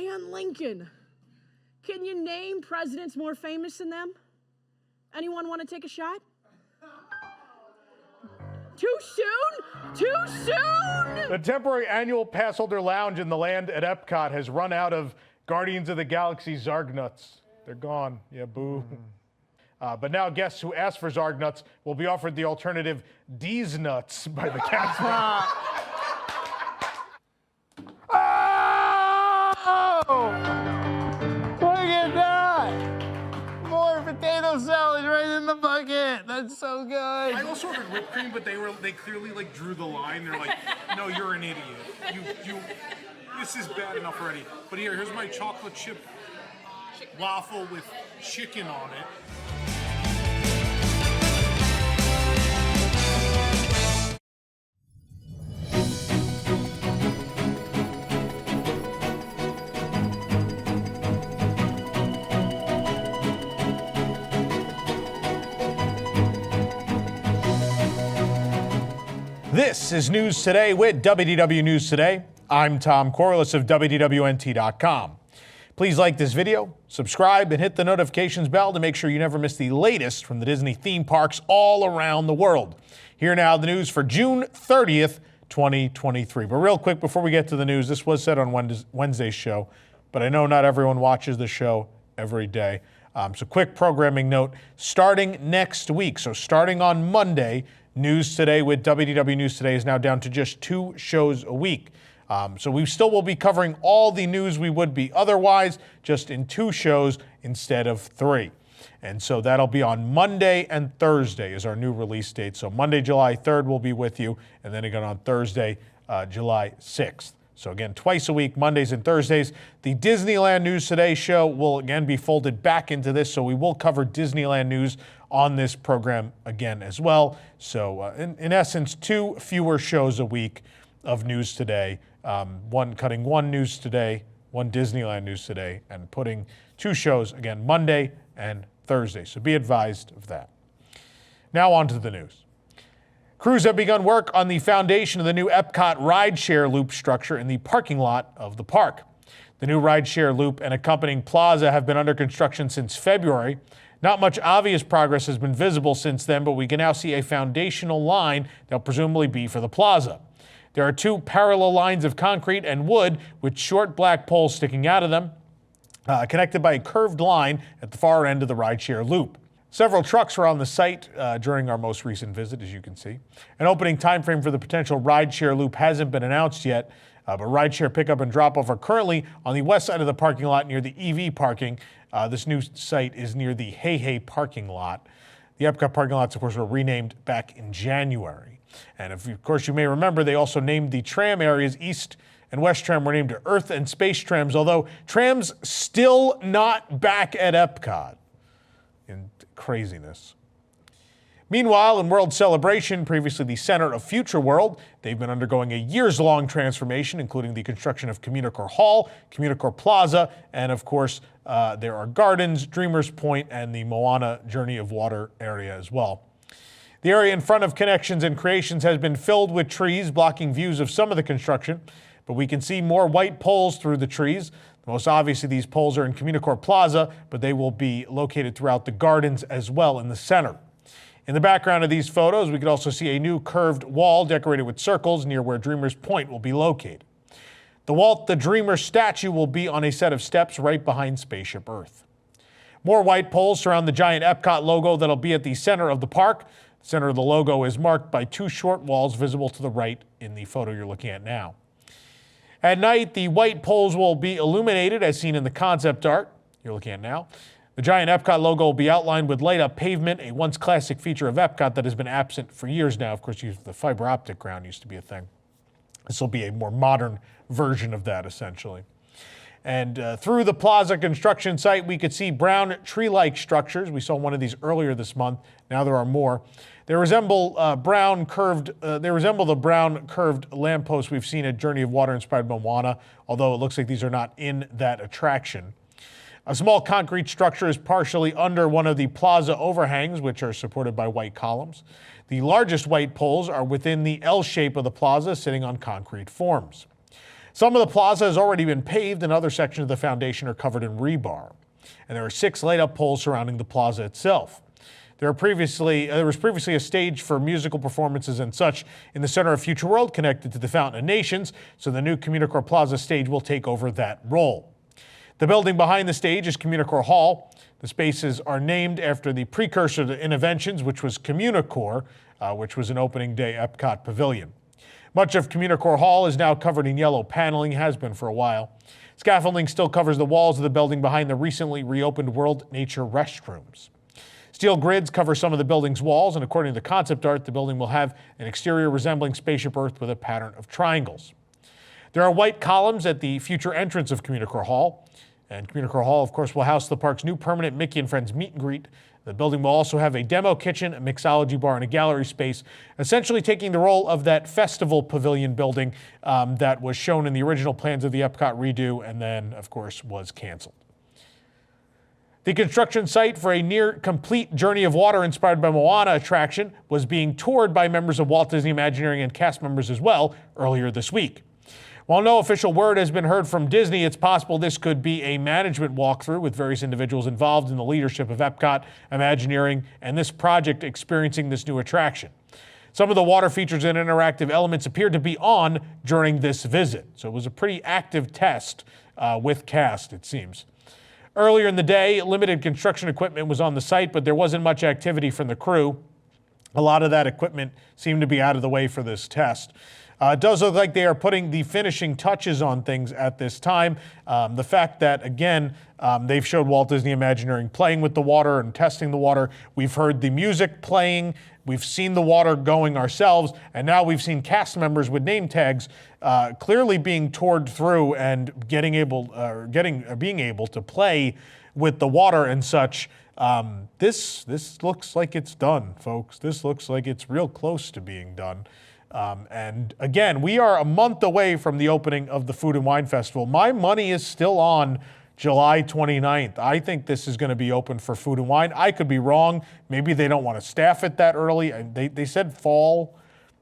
and Lincoln. Can you name presidents more famous than them? Anyone want to take a shot? Too soon? Too soon? The temporary annual passholder lounge in the land at EPCOT has run out of Guardians of the Galaxy Zargnuts. They're gone. Yeah, boo. But now guests who ask for Zargnuts will be offered the alternative D's Nuts by the cast. Oh! Look at that! More potato salad right in the bucket. That's so good. I also ordered whipped cream, but they clearly like drew the line. They're like, no, you're an idiot. You this is bad enough already. But here's my chocolate chip waffle with chicken on it. This is News Today with WDW News Today. I'm Tom Corliss of WDWNT.com. Please like this video, subscribe, and hit the notifications bell to make sure you never miss the latest from the Disney theme parks all around the world. Here now, the news for June 30th, 2023. But real quick, before we get to the news, this was said on Wednesday's show, but I know not everyone watches the show every day. So quick programming note, starting next week, so starting on Monday, News Today with WDW News Today is now down to just 2 shows a week. So we still will be covering all the news we would be otherwise, just in 2 shows instead of 3. And so that'll be on Monday and Thursday is our new release date. So Monday, July 3rd, we'll be with you, and then again on Thursday, July 6th. So again, twice a week, Mondays and Thursdays. The Disneyland News Today show will again be folded back into this, so we will cover Disneyland news on this program again as well. So in essence, 2 fewer shows a week of News Today, cutting one News Today, one Disneyland News Today, and putting 2 shows, again, Monday and Thursday. So be advised of that. Now on to the news. Crews have begun work on the foundation of the new EPCOT rideshare loop structure in the parking lot of the park. The new rideshare loop and accompanying plaza have been under construction since February. Not much obvious progress has been visible since then, but we can now see a foundational line that will presumably be for the plaza. There are 2 parallel lines of concrete and wood with short black poles sticking out of them, connected by a curved line at the far end of the rideshare loop. Several trucks were on the site during our most recent visit, as you can see. An opening time frame for the potential rideshare loop hasn't been announced yet, but rideshare pickup and drop-off are currently on the west side of the parking lot near the EV parking. This new site is near the Hey parking lot. The EPCOT parking lots, of course, were renamed back in January. And of course, you may remember they also named the tram areas. East and West Tram were named Earth and Space Trams, although trams still not back at EPCOT. In craziness. Meanwhile, in World Celebration, previously the center of Future World, they've been undergoing a years-long transformation, including the construction of Communicore Hall, Communicore Plaza, and of course, there are gardens, Dreamers Point, and the Moana Journey of Water area as well. The area in front of Connections and Creations has been filled with trees, blocking views of some of the construction, but we can see more white poles through the trees. Most obviously, these poles are in Communicore Plaza, but they will be located throughout the gardens as well in the center. In the background of these photos, we could also see a new curved wall decorated with circles near where Dreamers Point will be located. The Walt the Dreamer statue will be on a set of steps right behind Spaceship Earth. More white poles surround the giant EPCOT logo that'll be at the center of the park. The center of the logo is marked by 2 short walls visible to the right in the photo you're looking at now. At night, the white poles will be illuminated as seen in the concept art you're looking at now. The giant EPCOT logo will be outlined with light-up pavement, a once classic feature of EPCOT that has been absent for years now. Of course, the fiber optic ground used to be a thing. This will be a more modern version of that, essentially. And through the plaza construction site, we could see brown tree-like structures. We saw one of these earlier this month. Now there are more. They resemble the brown curved lampposts we've seen at Journey of Water inspired Moana, although it looks like these are not in that attraction. A small concrete structure is partially under one of the plaza overhangs, which are supported by white columns. The largest white poles are within the L shape of the plaza, sitting on concrete forms. Some of the plaza has already been paved and other sections of the foundation are covered in rebar. And there are 6 laid-up poles surrounding the plaza itself. There was previously a stage for musical performances and such in the center of Future World connected to the Fountain of Nations, so the new Communicore Plaza stage will take over that role. The building behind the stage is Communicore Hall. The spaces are named after the precursor to Innoventions, which was Communicore, which was an opening day EPCOT pavilion. Much of Communicore Hall is now covered in yellow paneling, has been for a while. Scaffolding still covers the walls of the building behind the recently reopened World Nature restrooms. Steel grids cover some of the building's walls, and according to the concept art, the building will have an exterior resembling Spaceship Earth with a pattern of triangles. There are white columns at the future entrance of Communicore Hall, and Communicore Hall, of course, will house the park's new permanent Mickey and Friends meet and greet. The building will also have a demo kitchen, a mixology bar, and a gallery space, essentially taking the role of that festival pavilion building that was shown in the original plans of the EPCOT redo and then, of course, was canceled. The construction site for a near-complete Journey of Water inspired by Moana attraction was being toured by members of Walt Disney Imagineering and cast members as well earlier this week. While no official word has been heard from Disney, it's possible this could be a management walkthrough with various individuals involved in the leadership of EPCOT, Imagineering, and this project experiencing this new attraction. Some of the water features and interactive elements appeared to be on during this visit, so it was a pretty active test with cast, it seems. Earlier in the day, limited construction equipment was on the site, but there wasn't much activity from the crew. A lot of that equipment seemed to be out of the way for this test. It does look like they are putting the finishing touches on things at this time. The fact that, again, they've showed Walt Disney Imagineering playing with the water and testing the water. We've heard the music playing. We've seen the water going ourselves. And now we've seen cast members with name tags clearly being toured through and being able to play with the water and such. This looks like it's done, folks. This looks like it's real close to being done. And again, we are a month away from the opening of the Food and Wine Festival. My money is still on July 29th. I think this is going to be open for food and wine. I could be wrong. Maybe they don't want to staff it that early. They said fall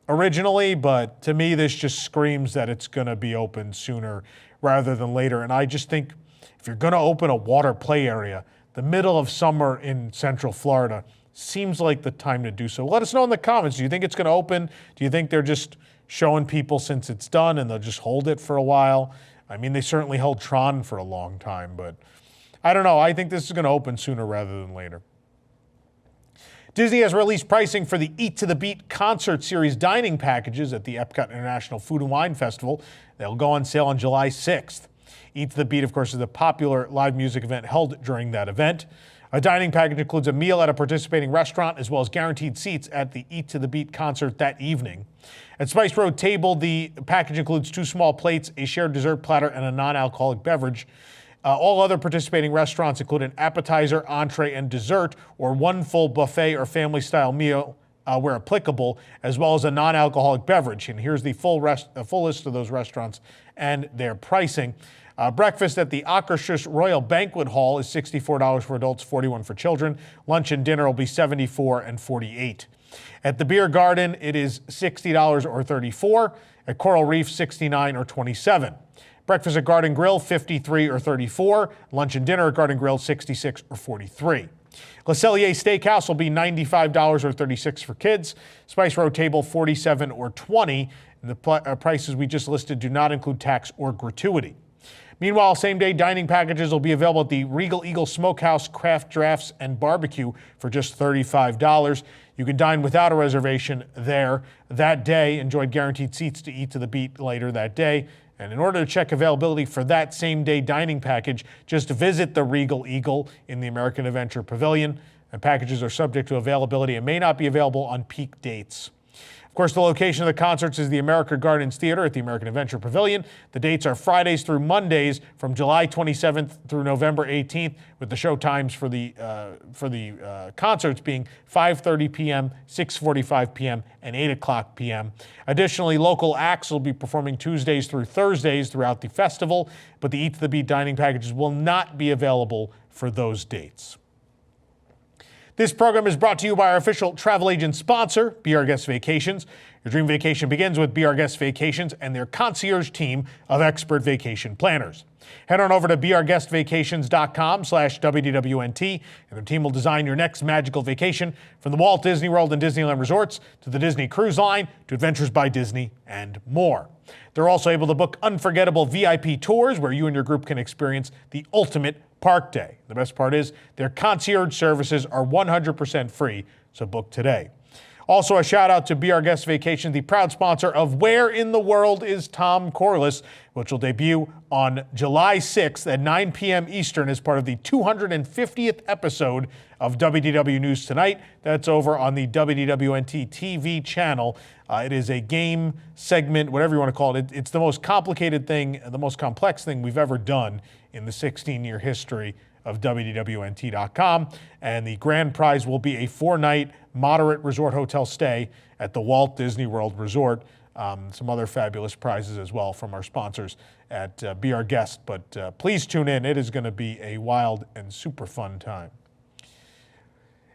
originally, but to me, this just screams that it's going to be open sooner rather than later. And I just think if you're going to open a water play area, the middle of summer in Central Florida seems like the time to do so. Let us know in the comments. Do you think it's going to open? Do you think they're just showing people since it's done and they'll just hold it for a while? I mean, they certainly held Tron for a long time, but I don't know. I think this is going to open sooner rather than later. Disney has released pricing for the Eat to the Beat concert series dining packages at the EPCOT International Food and Wine Festival. They'll go on sale on July 6th. Eat to the Beat, of course, is a popular live music event held during that event. A dining package includes a meal at a participating restaurant as well as guaranteed seats at the Eat to the Beat concert that evening. At Spice Road Table, the package includes 2 small plates, a shared dessert platter, and a non-alcoholic beverage. All other participating restaurants include an appetizer, entree, and dessert, or 1 full buffet or family-style meal where applicable, as well as a non-alcoholic beverage. And here's the full list of those restaurants and their pricing. Breakfast at the Akershus Royal Banquet Hall is $64 for adults, $41 for children. Lunch and dinner will be $74 and $48. At the Beer Garden, it is $60 or $34. At Coral Reef, $69 or $27. Breakfast at Garden Grill, $53 or $34. Lunch and dinner at Garden Grill, $66 or $43. Le Cellier Steakhouse will be $95 or $36 for kids. Spice Road Table, $47 or $20. The prices we just listed do not include tax or gratuity. Meanwhile, same-day dining packages will be available at the Regal Eagle Smokehouse, Craft Drafts, and Barbecue for just $35. You can dine without a reservation there that day. Enjoy guaranteed seats to Eat to the Beat later that day. And in order to check availability for that same-day dining package, just visit the Regal Eagle in the American Adventure Pavilion. And packages are subject to availability and may not be available on peak dates. Of course, the location of the concerts is the America Gardens Theater at the American Adventure Pavilion. The dates are Fridays through Mondays from July 27th through November 18th, with the show times for the concerts being 5:30 p.m., 6:45 p.m., and 8 o'clock p.m. Additionally, local acts will be performing Tuesdays through Thursdays throughout the festival, but the Eat to the Beat dining packages will not be available for those dates. This program is brought to you by our official travel agent sponsor, Be Our Guest Vacations. Your dream vacation begins with Be Our Guest Vacations and their concierge team of expert vacation planners. Head on over to beourguestvacations.com/WDWNT, and their team will design your next magical vacation, from the Walt Disney World and Disneyland resorts to the Disney Cruise Line to Adventures by Disney and more. They're also able to book unforgettable VIP tours where you and your group can experience the ultimate park day. The best part is their concierge services are 100% free, so book today. Also, a shout out to Be Our Guest Vacation, the proud sponsor of Where in the World is Tom Corliss, which will debut on July 6th at 9 p.m. Eastern as part of the 250th episode of WDW News Tonight. That's over on the WDWNT TV channel. It is a game segment, whatever you want to call it. It's the most complicated thing, the most complex thing we've ever done in the 16-year history of WDWNT.com, and the grand prize will be a 4-night moderate resort hotel stay at the Walt Disney World Resort. Some other fabulous prizes as well from our sponsors at Be Our Guest, but please tune in. It is going to be a wild and super fun time.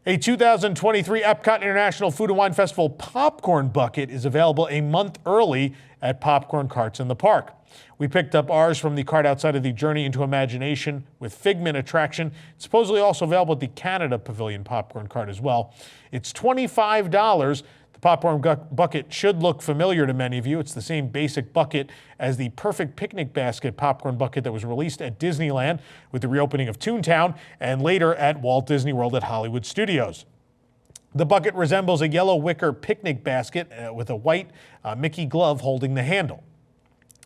A 2023 EPCOT International Food and Wine Festival popcorn bucket is available a month early at popcorn carts in the park. We picked up ours from the cart outside of the Journey into Imagination with Figment attraction. It's supposedly also available at the Canada Pavilion popcorn cart as well. It's $25. The popcorn bucket should look familiar to many of you. It's the same basic bucket as the Perfect Picnic Basket popcorn bucket that was released at Disneyland with the reopening of Toontown and later at Walt Disney World at Hollywood Studios. The bucket resembles a yellow wicker picnic basket with a white Mickey glove holding the handle.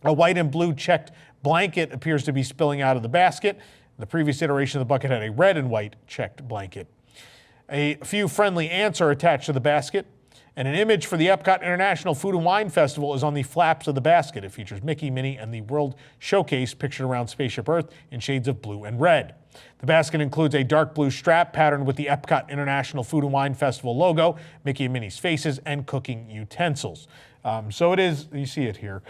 A white and blue checked blanket appears to be spilling out of the basket. The previous iteration of the bucket had a red and white checked blanket. A few friendly ants are attached to the basket, and an image for the EPCOT International Food and Wine Festival is on the flaps of the basket. It features Mickey, Minnie, and the World Showcase pictured around Spaceship Earth in shades of blue and red. The basket includes a dark blue strap patterned with the EPCOT International Food and Wine Festival logo, Mickey and Minnie's faces, and cooking utensils. So it is, you see it here.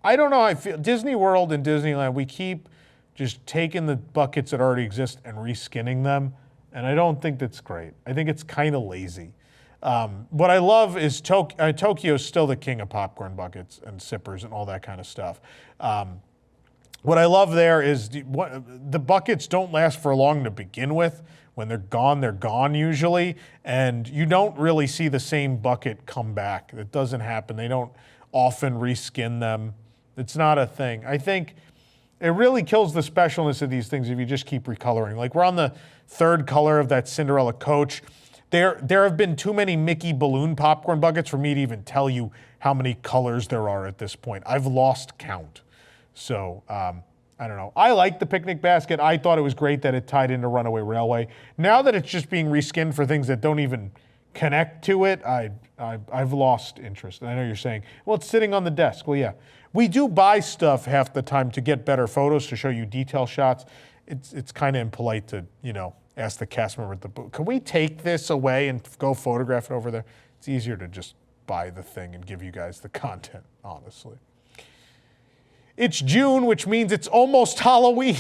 I don't know, I feel Disney World and Disneyland, we keep just taking the buckets that already exist and reskinning them, and I don't think that's great. I think it's kind of lazy. What I love is Tokyo's still the king of popcorn buckets and sippers and all that kind of stuff. What I love there is the buckets don't last for long to begin with. When they're gone usually, and you don't really see the same bucket come back. That doesn't happen. They don't often reskin them. It's not a thing. I think it really kills the specialness of these things if you just keep recoloring. Like we're on the third color of that Cinderella coach. There have been too many Mickey balloon popcorn buckets for me to even tell you how many colors there are at this point. I've lost count. So I don't know. I like the picnic basket. I thought it was great that it tied into Runaway Railway. Now that it's just being reskinned for things that don't even connect to it, I've lost interest. And I know you're saying, well, it's sitting on the desk. Well, yeah. We do buy stuff half the time to get better photos, to show you detail shots. It's kind of impolite to, ask the cast member at the booth, can we take this away and go photograph it over there? It's easier to just buy the thing and give you guys the content, honestly. It's June, which means it's almost Halloween.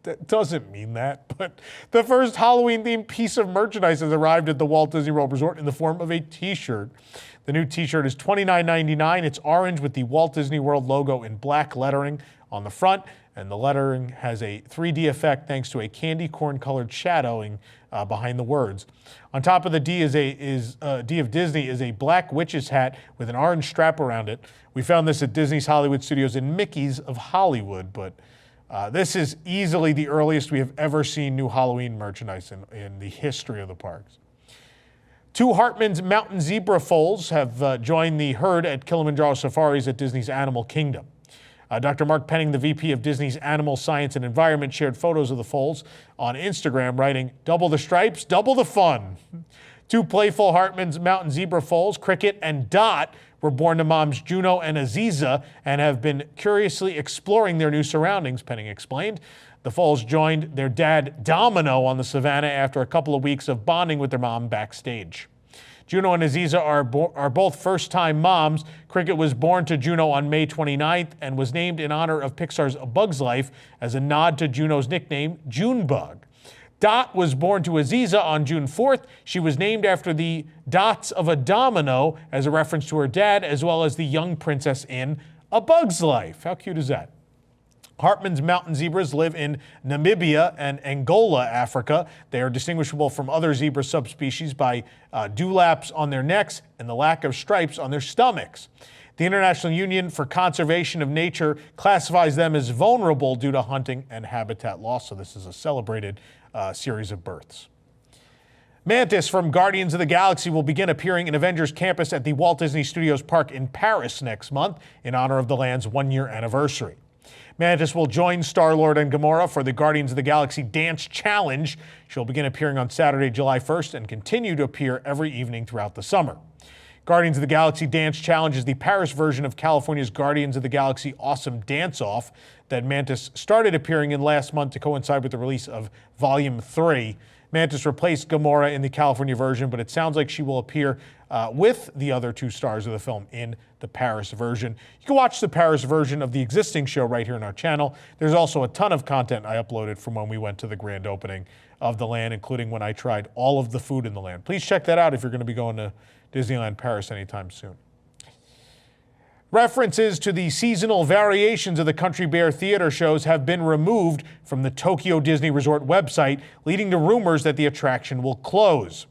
That doesn't mean that, but the first Halloween-themed piece of merchandise has arrived at the Walt Disney World Resort in the form of a t-shirt. The new t-shirt is $29.99. It's orange with the Walt Disney World logo in black lettering on the front, and the lettering has a 3D effect thanks to a candy corn-colored shadowing behind the words. On top of the D D of Disney is a black witch's hat with an orange strap around it. We found this at Disney's Hollywood Studios and Mickey's of Hollywood, but this is easily the earliest we have ever seen new Halloween merchandise in the history of the parks. Two Hartmann's mountain zebra foals have joined the herd at Kilimanjaro Safaris at Disney's Animal Kingdom. Dr. Mark Penning, the VP of Disney's Animal Science and Environment, shared photos of the foals on Instagram, writing, "Double the stripes, double the fun." Two playful Hartmann's mountain zebra foals, Cricket and Dot, were born to moms Juno and Aziza and have been curiously exploring their new surroundings, Penning explained. The foals joined their dad Domino on the savannah after a couple of weeks of bonding with their mom backstage. Juno and Aziza are both first-time moms. Cricket was born to Juno on May 29th and was named in honor of Pixar's A Bug's Life as a nod to Juno's nickname, Junebug. Dot was born to Aziza on June 4th. She was named after the dots of a domino as a reference to her dad, as well as the young princess in A Bug's Life. How cute is that? Hartmann's mountain zebras live in Namibia and Angola, Africa. They are distinguishable from other zebra subspecies by dewlaps on their necks and the lack of stripes on their stomachs. The International Union for Conservation of Nature classifies them as vulnerable due to hunting and habitat loss, so this is a celebrated series of births. Mantis from Guardians of the Galaxy will begin appearing in Avengers Campus at the Walt Disney Studios Park in Paris next month in honor of the land's one-year anniversary. Mantis will join Star-Lord and Gamora for the Guardians of the Galaxy Dance Challenge. She'll begin appearing on Saturday, July 1st and continue to appear every evening throughout the summer. Guardians of the Galaxy Dance Challenge is the Paris version of California's Guardians of the Galaxy Awesome Dance-Off that Mantis started appearing in last month to coincide with the release of Volume 3. Mantis replaced Gamora in the California version, but it sounds like she will appear with the other two stars of the film in the Paris version. You can watch the Paris version of the existing show right here on our channel. There's also a ton of content I uploaded from when we went to the grand opening of the land, including when I tried all of the food in the land. Please check that out if you're going to be going to Disneyland Paris anytime soon. References to the seasonal variations of the Country Bear Theater shows have been removed from the Tokyo Disney Resort website, leading to rumors that the attraction will close.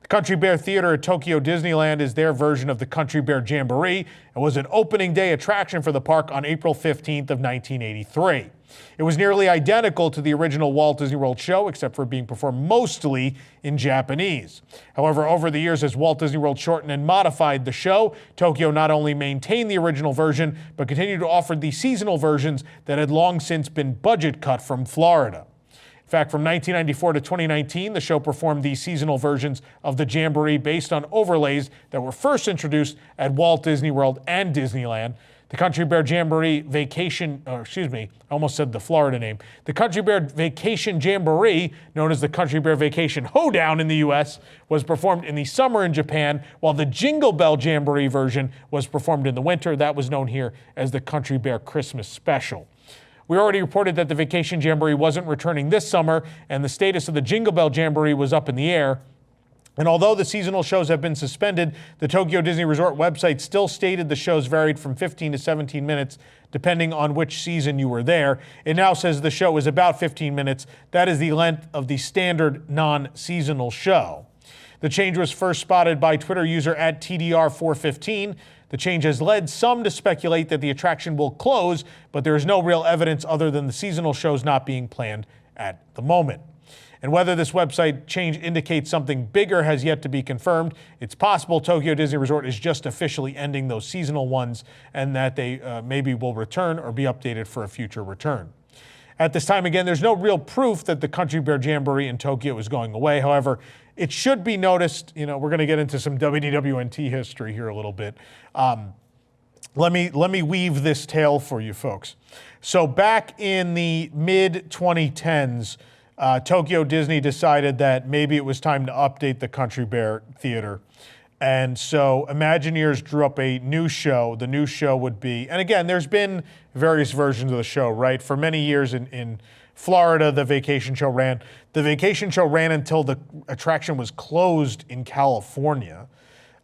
The Country Bear Theater at Tokyo Disneyland is their version of the Country Bear Jamboree and was an opening day attraction for the park on April 15th of 1983. It was nearly identical to the original Walt Disney World show, except for being performed mostly in Japanese. However, over the years, as Walt Disney World shortened and modified the show, Tokyo not only maintained the original version, but continued to offer the seasonal versions that had long since been budget cut from Florida. In fact, from 1994 to 2019, the show performed the seasonal versions of the Jamboree based on overlays that were first introduced at Walt Disney World and Disneyland. The Country Bear Jamboree Vacation, I almost said the Florida name. The Country Bear Vacation Jamboree, known as the Country Bear Vacation Hoedown in the U.S., was performed in the summer in Japan, while the Jingle Bell Jamboree version was performed in the winter. That was known here as the Country Bear Christmas Special. We already reported that the Vacation Jamboree wasn't returning this summer, and the status of the Jingle Bell Jamboree was up in the air. And although the seasonal shows have been suspended, the Tokyo Disney Resort website still stated the shows varied from 15 to 17 minutes, depending on which season you were there. It now says the show is about 15 minutes. That is the length of the standard non-seasonal show. The change was first spotted by Twitter user @TDR415. The change has led some to speculate that the attraction will close, but there is no real evidence other than the seasonal shows not being planned at the moment. And whether this website change indicates something bigger has yet to be confirmed. It's possible Tokyo Disney Resort is just officially ending those seasonal ones and that they maybe will return or be updated for a future return. At this time, again, there's no real proof that the Country Bear Jamboree in Tokyo is going away. However, it should be noticed, we're going to get into some WDWNT history here a little bit. Let me weave this tale for you folks. So back in the mid-2010s, Tokyo Disney decided that maybe it was time to update the Country Bear Theater. And so Imagineers drew up a new show. The new show would be, and again, there's been various versions of the show, right? For many years in Florida, the vacation show ran. The vacation show ran until the attraction was closed in California.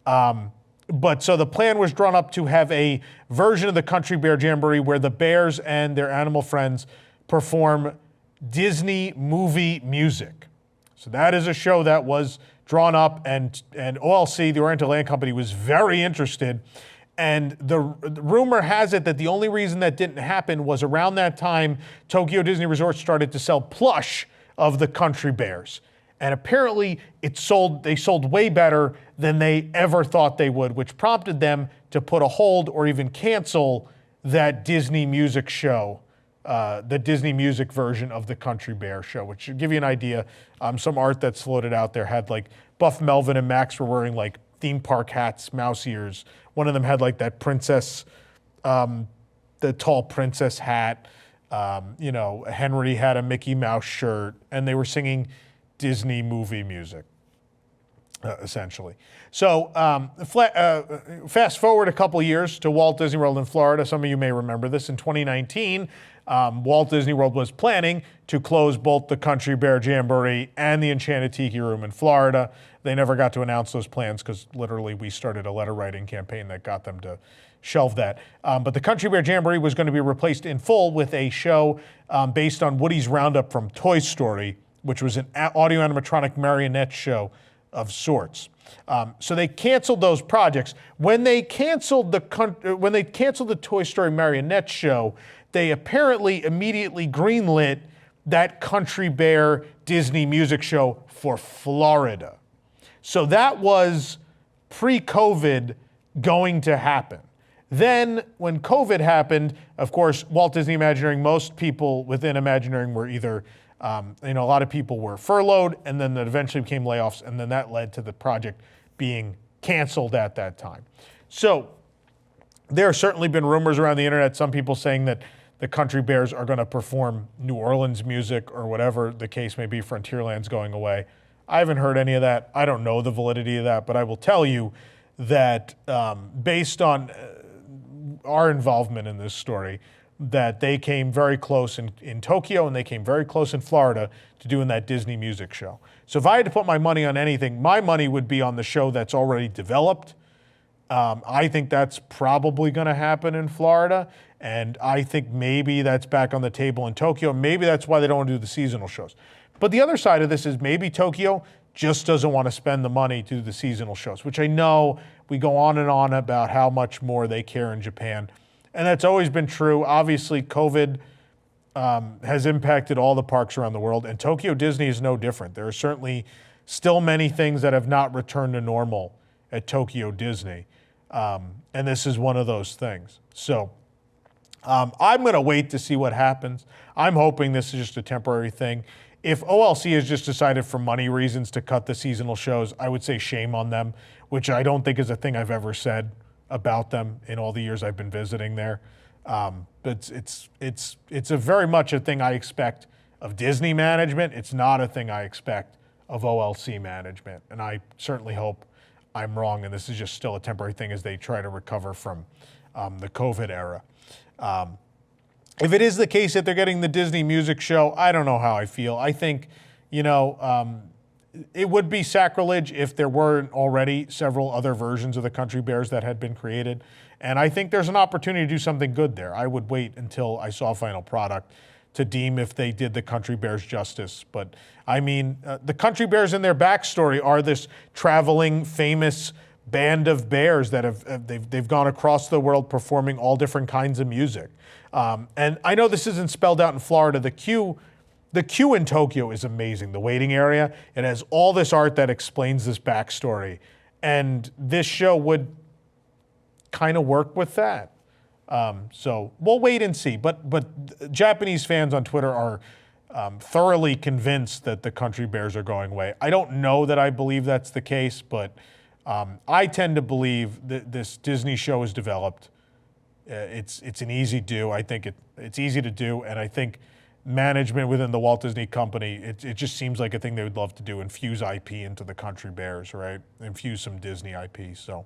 But so the plan was drawn up to have a version of the Country Bear Jamboree where the bears and their animal friends perform Disney movie music. So that is a show that was drawn up, and OLC, the Oriental Land Company, was very interested. And the rumor has it that the only reason that didn't happen was around that time, Tokyo Disney Resort started to sell plush of the Country Bears. And apparently they sold way better than they ever thought they would, which prompted them to put a hold or even cancel that Disney music show, the Disney music version of the Country Bear show, which should give you an idea. Some art that's floated out there had like Buff Melvin and Max were wearing like theme park hats, mouse ears. One of them had like that princess, the tall princess hat. Henry had a Mickey Mouse shirt, and they were singing Disney movie music. essentially. So fast forward a couple years to Walt Disney World in Florida. Some of you may remember this. In 2019, Walt Disney World was planning to close both the Country Bear Jamboree and the Enchanted Tiki Room in Florida. They never got to announce those plans because literally we started a letter writing campaign that got them to shelve that. But the Country Bear Jamboree was going to be replaced in full with a show based on Woody's Roundup from Toy Story, which was an audio animatronic marionette show of sorts. So they canceled those projects. When they canceled the Toy Story marionette show, they apparently immediately greenlit that Country Bear Disney music show for Florida. So that was pre-COVID going to happen. Then when COVID happened, of course, Walt Disney Imagineering, most people within Imagineering were either a lot of people were furloughed, and then that eventually became layoffs, and then that led to the project being canceled at that time. So there have certainly been rumors around the internet, some people saying that the Country Bears are going to perform New Orleans music or whatever the case may be, Frontierland's going away. I haven't heard any of that. I don't know the validity of that, but I will tell you that based on our involvement in this story, that they came very close in Tokyo and they came very close in Florida to doing that Disney music show. So if I had to put my money on anything, my money would be on the show that's already developed. I think that's probably going to happen in Florida, and I think maybe that's back on the table in Tokyo. Maybe that's why they don't want to do the seasonal shows. But the other side of this is maybe Tokyo just doesn't want to spend the money to do the seasonal shows, which I know we go on and on about how much more they care in Japan. And that's always been true. Obviously, COVID has impacted all the parks around the world, and Tokyo Disney is no different. There are certainly still many things that have not returned to normal at Tokyo Disney, and this is one of those things. So I'm going to wait to see what happens. I'm hoping this is just a temporary thing. If OLC has just decided for money reasons to cut the seasonal shows, I would say shame on them, which I don't think is a thing I've ever said about them in all the years I've been visiting there. But it's a very much a thing I expect of Disney management. It's not a thing I expect of OLC management. And I certainly hope I'm wrong and this is just still a temporary thing as they try to recover from the COVID era. If it is the case that they're getting the Disney music show, I don't know how I feel. I think, it would be sacrilege if there weren't already several other versions of the Country Bears that had been created. And I think there's an opportunity to do something good there. I would wait until I saw a final product to deem if they did the Country Bears justice. But I mean, the Country Bears in their backstory are this traveling, famous band of bears that they've gone across the world performing all different kinds of music. And I know this isn't spelled out in Florida. The queue in Tokyo is amazing. The waiting area, it has all this art that explains this backstory. And this show would kind of work with that. So we'll wait and see. But Japanese fans on Twitter are thoroughly convinced that the Country Bears are going away. I don't know that I believe that's the case, but I tend to believe that this Disney show is developed. It's an easy do. I think it's easy to do, and I think management within the Walt Disney Company, it just seems like a thing they would love to do, infuse IP into the Country Bears, right? Infuse some Disney IP. So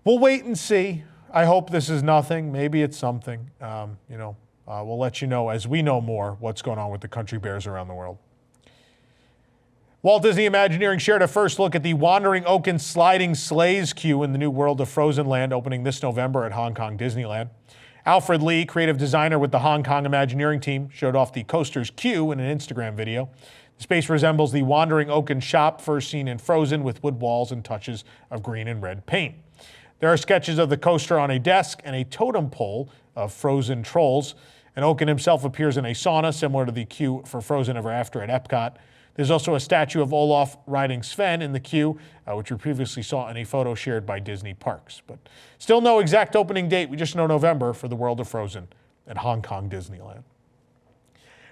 we'll wait and see. I hope this is nothing. Maybe it's something. We'll let you know as we know more what's going on with the Country Bears around the world. Walt Disney Imagineering shared a first look at the Wandering Oaken sliding Sleighs queue in the new world of Frozen Land opening this November at Hong Kong Disneyland. Alfred Lee, creative designer with the Hong Kong Imagineering team, showed off the coaster's queue in an Instagram video. The space resembles the Wandering Oaken shop first seen in Frozen with wood walls and touches of green and red paint. There are sketches of the coaster on a desk and a totem pole of frozen trolls. And Oaken himself appears in a sauna similar to the queue for Frozen Ever After at EPCOT. There's also a statue of Olaf riding Sven in the queue, which we previously saw in a photo shared by Disney Parks. But still no exact opening date. We just know November for the world of Frozen at Hong Kong Disneyland.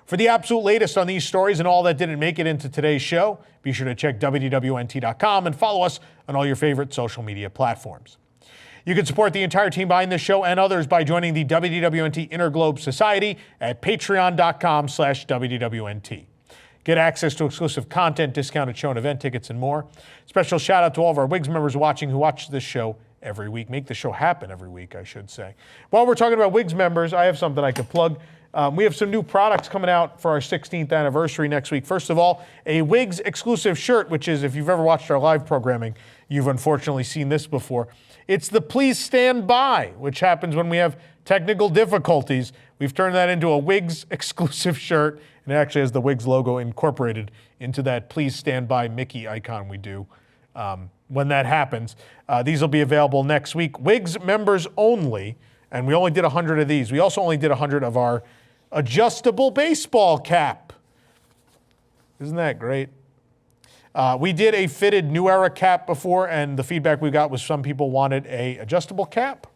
For the absolute latest on these stories and all that didn't make it into today's show, be sure to check WDWNT.com and follow us on all your favorite social media platforms. You can support the entire team behind this show and others by joining the WDWNT Interglobe Society at patreon.com/WDWNT. Get access to exclusive content, discounted show and event tickets, and more. Special shout out to all of our WIGS members watching who watch this show every week. Make the show happen every week, I should say. While we're talking about WIGS members, I have something I could plug. We have some new products coming out for our 16th anniversary next week. First of all, a WIGS exclusive shirt, which is, if you've ever watched our live programming, you've unfortunately seen this before. It's the Please Stand By, which happens when we have technical difficulties. We've turned that into a WIGS exclusive shirt, and it actually has the WIGS logo incorporated into that Please Stand By Mickey icon we do. When that happens, these will be available next week. WIGS members only, and we only did 100 of these. We also only did 100 of our adjustable baseball cap. Isn't that great? We did a fitted New Era cap before, and the feedback we got was some people wanted a adjustable cap.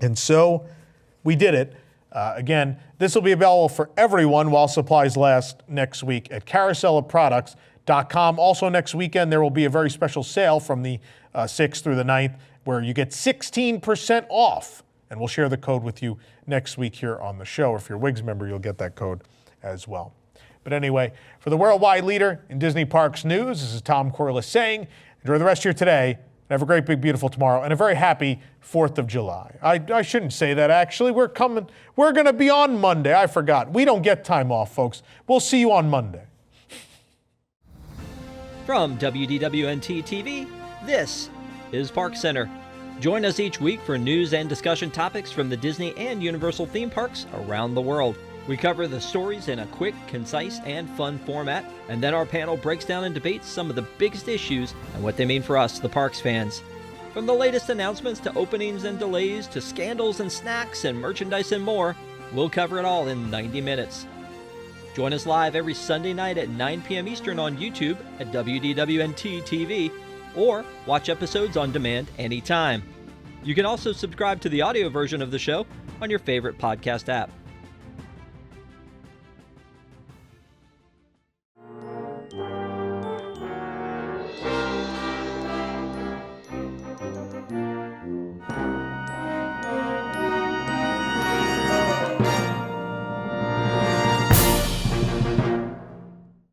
And so we did it. Again, this will be available for everyone while supplies last next week at carouselofproducts.com. Also next weekend, there will be a very special sale from the 6th through the 9th where you get 16% off. And we'll share the code with you next week here on the show. If you're a WIGS member, you'll get that code as well. But anyway, for the worldwide leader in Disney Parks news, this is Tom Corliss saying, enjoy the rest of your today, and have a great, big, beautiful tomorrow, and a very happy 4th of July. I shouldn't say that, actually. We're going to be on Monday. I forgot. We don't get time off, folks. We'll see you on Monday. From WDWNT TV, this is Park Center. Join us each week for news and discussion topics from the Disney and Universal theme parks around the world. We cover the stories in a quick, concise, and fun format, and then our panel breaks down and debates some of the biggest issues and what they mean for us, the parks fans. From the latest announcements to openings and delays to scandals and snacks and merchandise and more, we'll cover it all in 90 minutes. Join us live every Sunday night at 9 p.m. Eastern on YouTube at WDWNT TV, or watch episodes on demand anytime. You can also subscribe to the audio version of the show on your favorite podcast app.